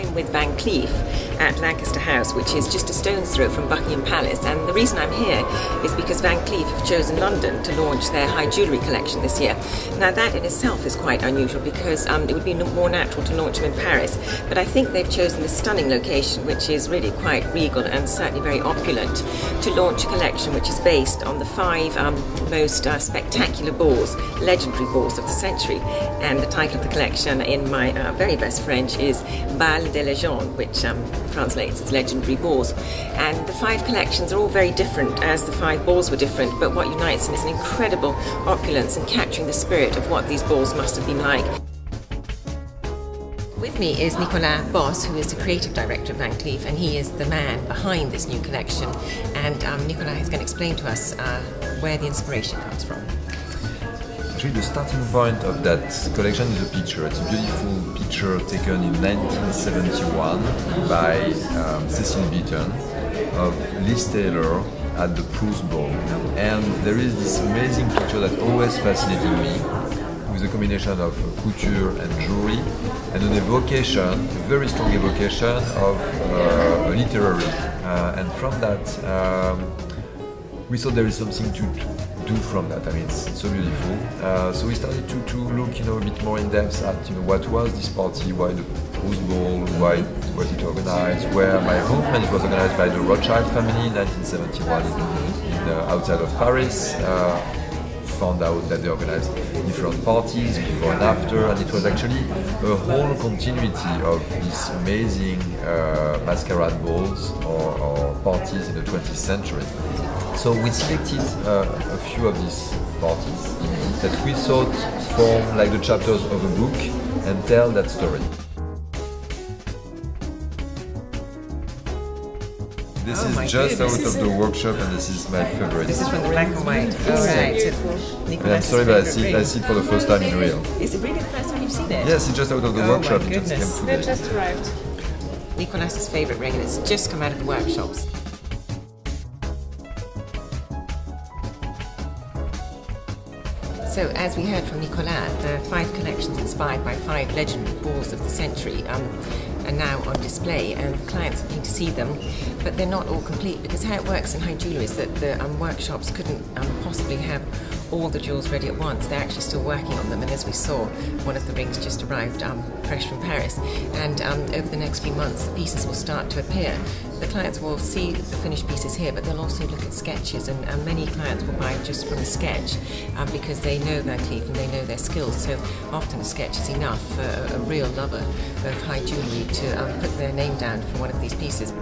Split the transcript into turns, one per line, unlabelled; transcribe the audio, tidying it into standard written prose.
I'm with Van Cleef at Lancaster House, which is just a stone's throw from Buckingham Palace, and the reason I'm here is because Van Cleef have chosen London to launch their high jewellery collection this year. Now that in itself is quite unusual because it would be more natural to launch them in Paris, but I think they've chosen this stunning location, which is really quite regal and certainly very opulent, to launch a collection which is based on the 5 most spectacular balls, legendary balls of the century. And the title of the collection in my very best French is Bals de Légende, which translates as legendary balls. And the 5 collections are all very different, as the 5 balls were different, but what unites them is an incredible opulence and capturing the spirit of what these balls must have been like. With me is Nicolas Boss, who is the creative director of Van Cleef, and he is the man behind this new collection. And Nicolas is going to explain to us where the inspiration comes from.
Actually, the starting point of that collection is a picture. It's a beautiful picture taken in 1971 by Cecil Beaton of Liz Taylor at the Proust Ball. And there is this amazing picture that always fascinated me, with a combination of couture and jewelry, and an evocation, a very strong evocation of a literary. And from that, we thought there is something to do from that. I mean, it's so beautiful. So we started to look, a bit more in depth at, what was this party, why the Proust Ball, why was it organized, where my movement was organized by the Rothschild family in 1971 outside of Paris. Found out that they organized different parties before and after, and it was actually a whole continuity of these amazing masquerade balls or parties in the 20th century. So we selected a few of these parties that we thought form like the chapters of a book and tell that story. This is just out of the workshop, and this is my favorite.
This is from the black and white. Alright.
I'm sorry, but I see it for the first time in real.
Is it really the first time you've seen it?
Yes, it's just out of the workshop.
My goodness.
It just came today.
They've just arrived.
Nicolas's favourite ring, and it's just come out of the workshops. So, as we heard from Nicolas, the 5 collections inspired by 5 legendary balls of the century are now on display, and clients have been to see them, but they're not all complete, because how it works in high jewellery is that the workshops couldn't possibly have all the jewels ready at once. They're actually still working on them, and as we saw, one of the rings just arrived fresh from Paris, and over the next few months the pieces will start to appear. The clients will see the finished pieces here, but they'll also look at sketches, and many clients will buy just from a sketch because they know Van Cleef and they know their skills. So often a sketch is enough for a real lover of high jewellery to put their name down for one of these pieces.